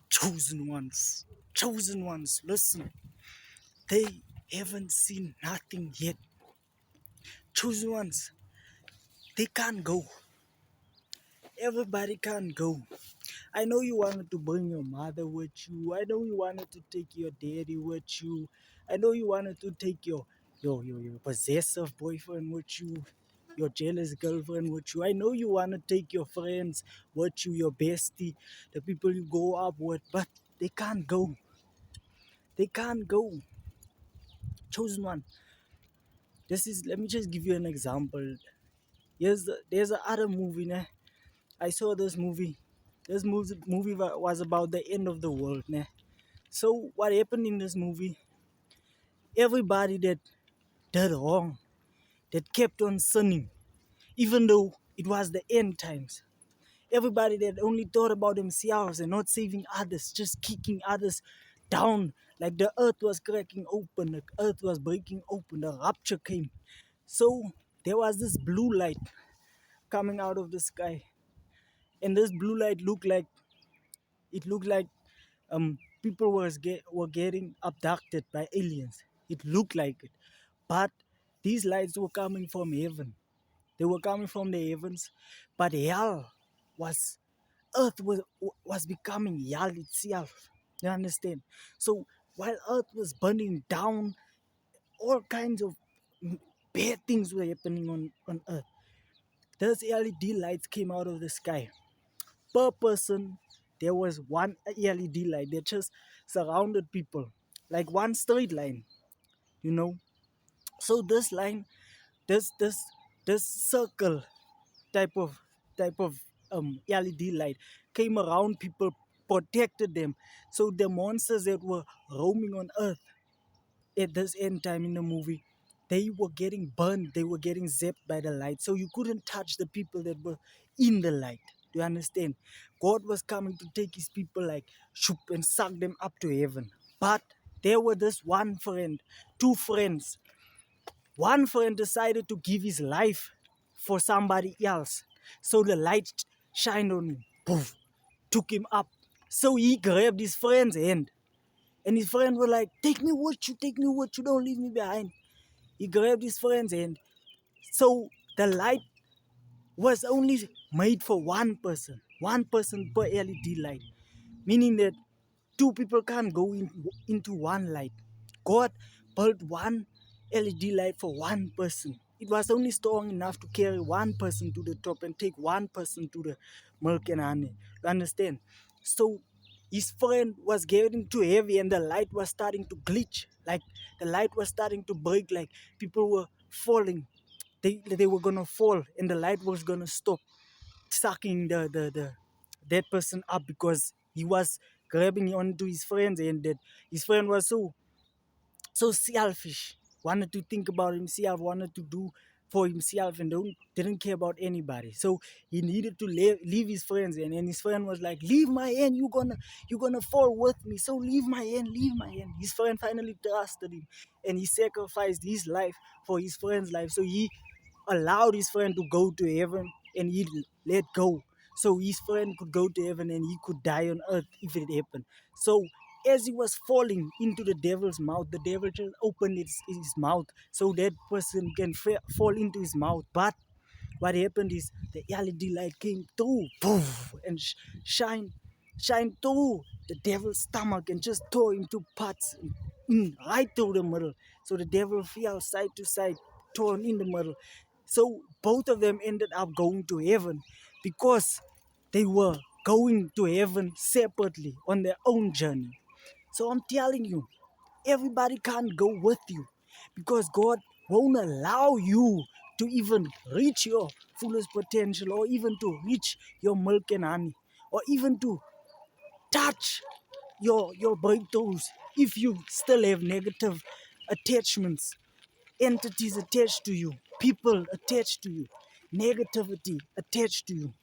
Chosen ones, chosen ones, listen. They haven't seen nothing yet. Chosen ones, they can't go. Everybody can't go. I know you wanted to bring your mother with you. I know you wanted to take your daddy with you. I know you wanted to take your possessive boyfriend with you, your jealous girlfriend with you. I know you want to take your friends with you, your bestie, the people you go up with, but they can't go. They can't go. Chosen one. Let me just give you an example. There's a other movie, ne? I saw this movie. This movie was about the end of the world, ne? So what happened in this movie? Everybody that did wrong, that kept on sinning, even though it was the end times. Everybody that only thought about themselves and not saving others, just kicking others down, like the earth was cracking open, the earth was breaking open, the rapture came. So there was this blue light coming out of the sky, and this blue light looked like people were getting abducted by aliens. It looked like it, but these lights were coming from heaven. They were coming from the heavens, but hell was earth was becoming hell itself. You understand? So while earth was burning down, all kinds of bad things were happening on earth. Those LED lights came out of the sky. Per person, there was one LED light that just surrounded people, like one straight line, you know. So this line, this circle type of type of LED light came around people, protected them. So the monsters that were roaming on Earth at this end time in the movie, they were getting burned, they were getting zapped by the light. So you couldn't touch the people that were in the light. Do you understand? God was coming to take his people like shoop and suck them up to heaven. But there were this one friend, two friends. One friend decided to give his life for somebody else. So the light shined on him. Poof, took him up. So he grabbed his friend's hand. And his friend was like, take me with you, don't leave me behind. He grabbed his friend's hand. So the light was only made for one person per LED light, meaning that two people can't go into one light. God built one LED light for one person. It was only strong enough to carry one person to the top and take one person to the milk and honey. You understand? So his friend was getting too heavy and the light was starting to glitch. Like the light was starting to break, like people were falling. They were gonna fall and the light was gonna stop sucking the that person up because he was grabbing onto his friends, and that his friend was so selfish, wanted to think about himself, wanted to do for himself, and didn't care about anybody. So he needed to leave his friends, and his friend was like, leave my hand, you're gonna fall with me, so leave my hand. His friend finally trusted him, and he sacrificed his life for his friend's life. So he allowed his friend to go to heaven, and he let go so his friend could go to heaven and he could die on earth if it happened. So as he was falling into the devil's mouth, the devil just opened his mouth so that person can fall into his mouth. But what happened is the LED light came through, poof, and shine through the devil's stomach and just tore him to parts, right through the middle. So the devil fell side to side, torn in the middle. So both of them ended up going to heaven because they were going to heaven separately on their own journey. So I'm telling you, everybody can't go with you because God won't allow you to even reach your fullest potential, or even to reach your milk and honey, or even to touch your breakthroughs if you still have negative attachments, entities attached to you, people attached to you, negativity attached to you.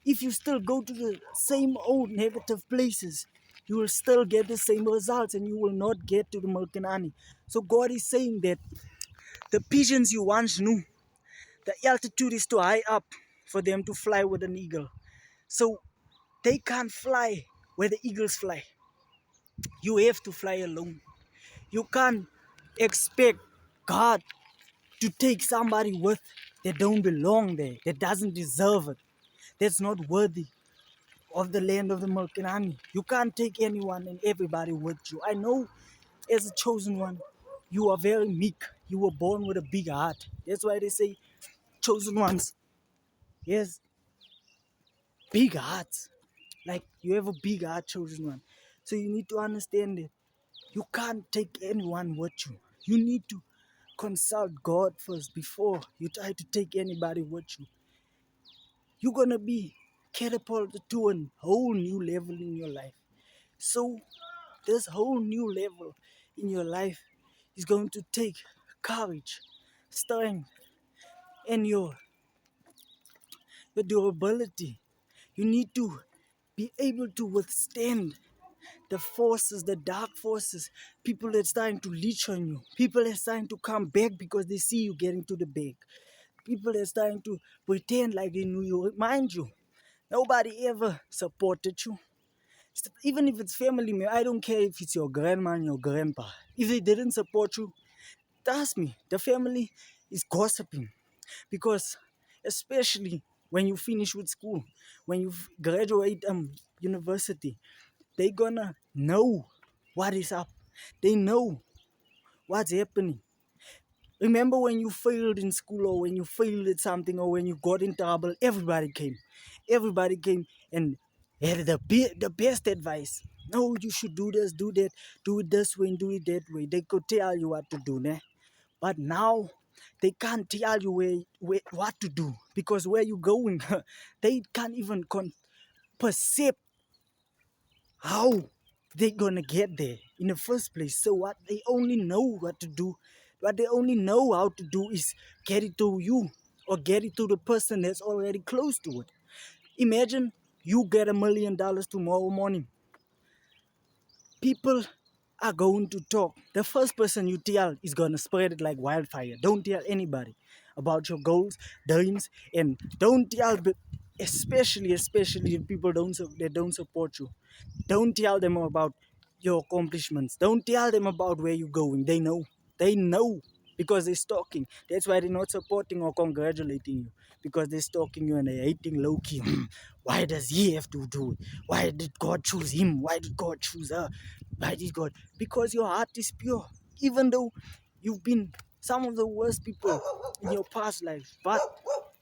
If you still go to the same old negative places, you will still get the same results and you will not get to the milk and honey. So God is saying that the pigeons you once knew, the altitude is too high up for them to fly with an eagle. So they can't fly where the eagles fly. You have to fly alone. You can't expect God to take somebody with that don't belong there, that doesn't deserve it, that's not worthy of the land of the milk and honey. You can't take anyone and everybody with you. I know as a chosen one, you are very meek. You were born with a big heart. That's why they say chosen ones, yes, big hearts. Like you have a big heart, chosen one. So you need to understand it. You can't take anyone with you. You need to consult God first before you try to take anybody with you. You're gonna be catapulted to a whole new level in your life. So this whole new level in your life is going to take courage, strength, and your durability. You need to be able to withstand the forces, the dark forces, people that's trying to leech on you, people that's trying to come back because they see you getting to the bag, people that's trying to pretend like they knew you. Mind you, nobody ever supported you. Even if it's family, I don't care if it's your grandma and your grandpa. If they didn't support you, trust me, the family is gossiping because especially when you finish with school, when you graduate university, they gonna know what is up. They know what's happening. Remember when you failed in school or when you failed at something or when you got in trouble, everybody came. Everybody came and had the best advice. No, you should do this, do that, do it this way and do it that way. They could tell you what to do, né? But now they can't tell you what to do because where you going, they can't even perceive how they gonna get there in the first place. So what they only know what to do, what they only know how to do is get it to you or get it to the person that's already close to it. Imagine you get $1 million tomorrow morning. People are going to talk. The first person you tell is gonna spread it like wildfire. Don't tell anybody about your goals, dreams, and don't tell, especially if people that don't support you. Don't tell them about your accomplishments. Don't tell them about where you're going. They know. They know because they're stalking. That's why they're not supporting or congratulating you because they're stalking you and they're hating low key. Why does he have to do it? Why did God choose him? Why did God choose her? Why did God? Because your heart is pure. Even though you've been some of the worst people in your past life, but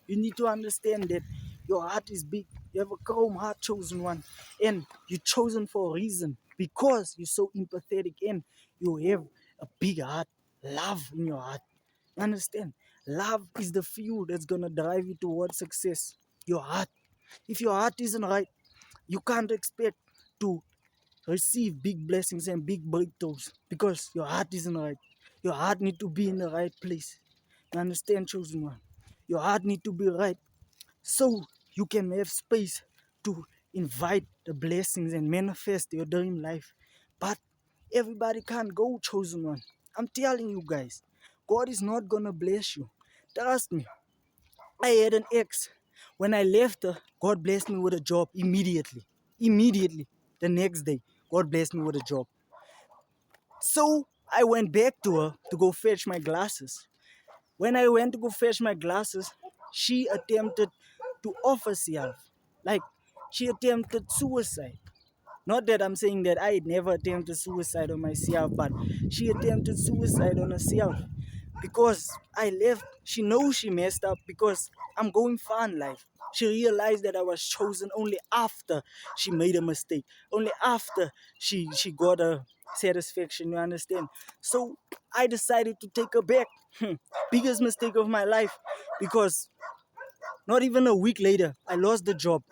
you need to understand that your heart is big. You have a calm heart, chosen one. And you're chosen for a reason because you're so empathetic and you have a big heart, love in your heart. You understand? Love is the fuel that's going to drive you towards success. Your heart. If your heart isn't right, you can't expect to receive big blessings and big breakthroughs because your heart isn't right. Your heart need to be in the right place. You understand, chosen one? Your heart need to be right so you can have space to invite the blessings and manifest your dream life. But everybody can't go, chosen one. I'm telling you guys, God is not gonna bless you. Trust me. I had an ex. When I left her, God blessed me with a job immediately. Immediately. The next day, God blessed me with a job. So I went back to her to go fetch my glasses. When I went to go fetch my glasses, she attempted to off herself. Like, she attempted suicide. Not that I'm saying that I never attempted suicide on myself, but she attempted suicide on herself. Because I left, she knows she messed up because I'm going far in life. She realized that I was chosen only after she made a mistake. Only after she got a satisfaction, you understand? So I decided to take her back. Biggest mistake of my life because not even a week later, I lost the job.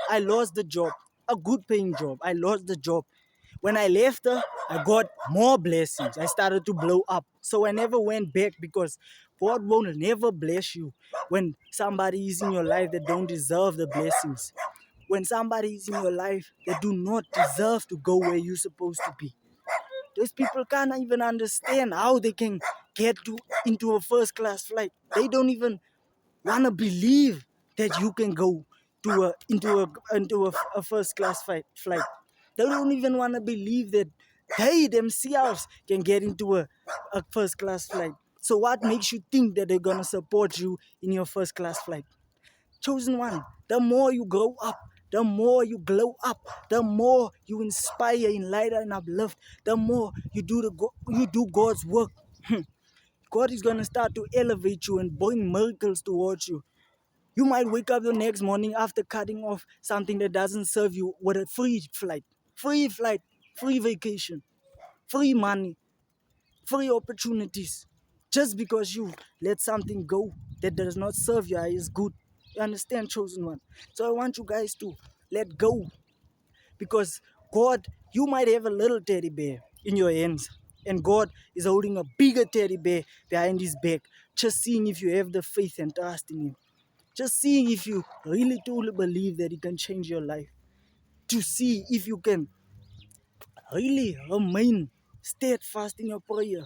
I lost the job. A good paying job. I lost the job. When I left her, I got more blessings. I started to blow up. So I never went back because God won't never bless you when somebody is in your life that don't deserve the blessings. When somebody is in your life that do not deserve to go where you're supposed to be. Those people can't even understand how they can get into a first class flight. They don't even want to believe that you can go to a first class flight. They don't even want to believe that they themselves can get into a first class flight. So what makes you think that they're gonna support you in your first class flight? Chosen one, the more you grow up, the more you glow up, the more you inspire, enlighten, and uplift, the more you do God's work. God is gonna start to elevate you and bring miracles towards you. You might wake up the next morning after cutting off something that doesn't serve you with a free flight, free vacation, free money, free opportunities. Just because you let something go that does not serve you is good. You understand, chosen one? So I want you guys to let go, because God, you might have a little teddy bear in your hands, and God is holding a bigger teddy bear behind his back, just seeing if you have the faith and trust in him. Just seeing if you really truly believe that he can change your life. To see if you can really remain steadfast in your prayer.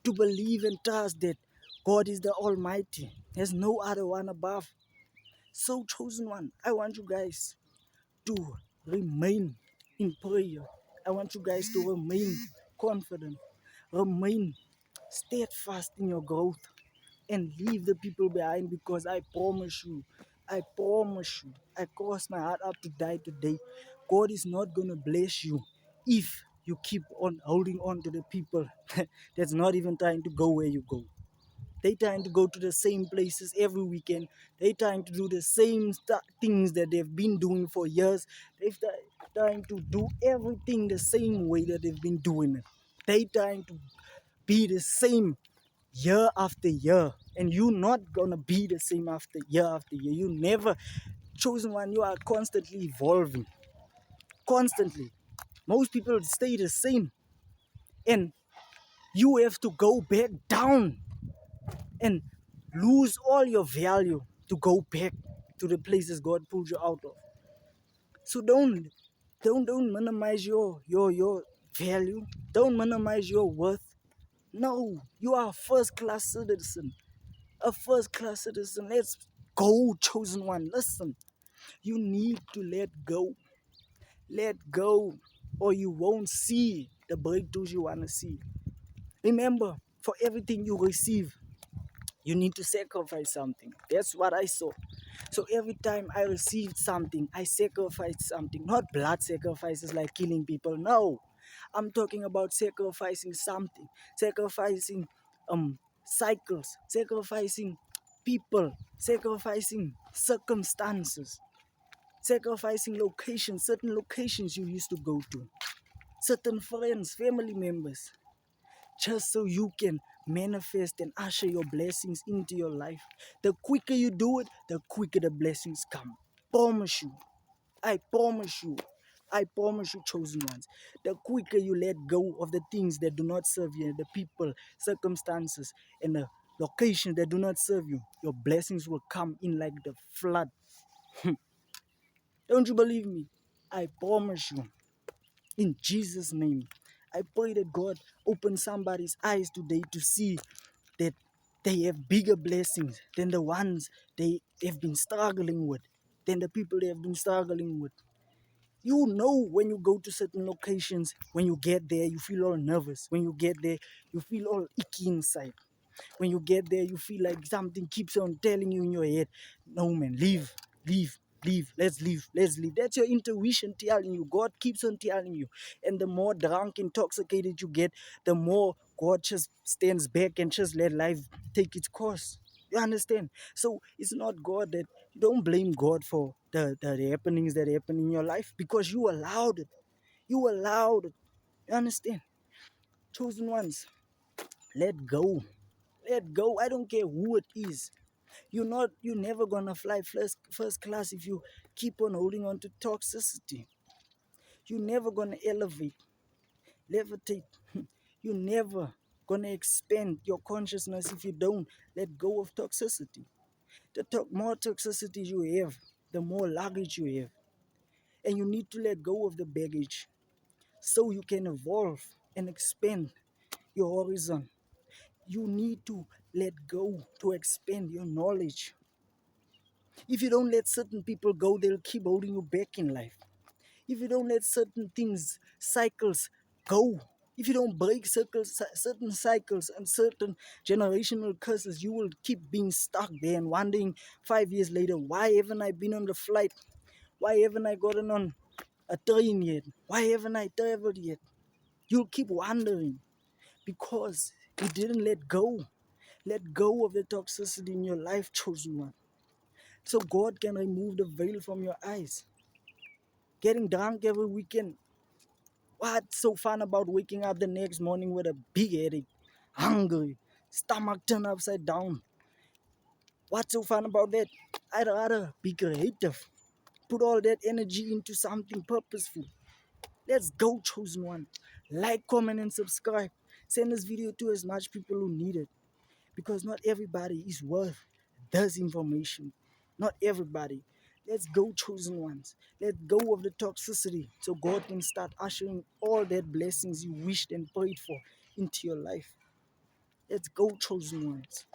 To believe and trust that God is the Almighty. There's no other one above. So, chosen one, I want you guys to remain in prayer. I want you guys to remain confident, remain steadfast in your growth, and leave the people behind, because I promise you, I cross my heart up to die today. God is not going to bless you if you keep on holding on to the people that's not even trying to go where you go. They trying to go to the same places every weekend. They trying to do the same things that they've been doing for years. They've trying to do everything the same way that they've been doing it. They trying to be the same year after year, and you're not gonna be the same after year. You never, chosen one. You are constantly evolving, constantly. Most people stay the same, and you have to go back down and lose all your value to go back to the places God pulled you out of. So don't minimize your value. Don't minimize your worth. No, you are a first class citizen. A first class citizen. Let's go, chosen one. Listen, you need to let go. Let go, or you won't see the breakthroughs you want to see. Remember, for everything you receive, you need to sacrifice something. That's what I saw. So every time I received something, I sacrificed something. Not blood sacrifices like killing people. No. I'm talking about sacrificing something. Sacrificing cycles. Sacrificing people. Sacrificing circumstances. Sacrificing locations, certain locations you used to go to. Certain friends, family members, just so you can manifest and usher your blessings into your life. The quicker you do it, the quicker the blessings come. Promise you. I promise you. I promise you, chosen ones. The quicker you let go of the things that do not serve you, the people, circumstances, and the locations that do not serve you, your blessings will come in like the flood. Don't you believe me? I promise you. In Jesus' name, I pray that God open somebody's eyes today to see that they have bigger blessings than the ones they've been struggling with, than the people they have been struggling with. You know, when you go to certain locations, when you get there, you feel all nervous. When you get there, you feel all icky inside. When you get there, you feel like something keeps on telling you in your head, no man, leave, leave, leave, let's leave, let's leave. That's your intuition telling you. God keeps on telling you. And the more drunk, intoxicated you get, the more God just stands back and just let life take its course. You understand? So it's not God that, you don't blame God for the happenings that happen in your life, because you allowed it. You allowed it. You understand? Chosen ones, let go. Let go. I don't care who it is. You're never gonna fly first class if you keep on holding on to toxicity. You're never gonna elevate, levitate. You're never gonna expand your consciousness if you don't let go of toxicity. The more toxicity you have, the more luggage you have. And you need to let go of the baggage so you can evolve and expand your horizon. You need to let go to expand your knowledge. If you don't let certain people go, they'll keep holding you back in life. if you don't let certain things, cycles go, if you don't break certain cycles and certain generational curses, you will keep being stuck there and wondering 5 years later, why haven't I been on the flight? Why haven't I gotten on a train yet? Why haven't I traveled yet? You'll keep wondering because you didn't let go. Let go of the toxicity in your life, chosen one. So God can remove the veil from your eyes. Getting drunk every weekend. What's so fun about waking up the next morning with a big headache, hungry, stomach turned upside down? What's so fun about that? I'd rather be creative. Put all that energy into something purposeful. Let's go, chosen one. Like, comment, and subscribe. Send this video to as much people who need it. Because not everybody is worth this information. Not everybody. Let's go, chosen ones. Let go of the toxicity so God can start ushering all that blessings you wished and prayed for into your life. Let's go, chosen ones.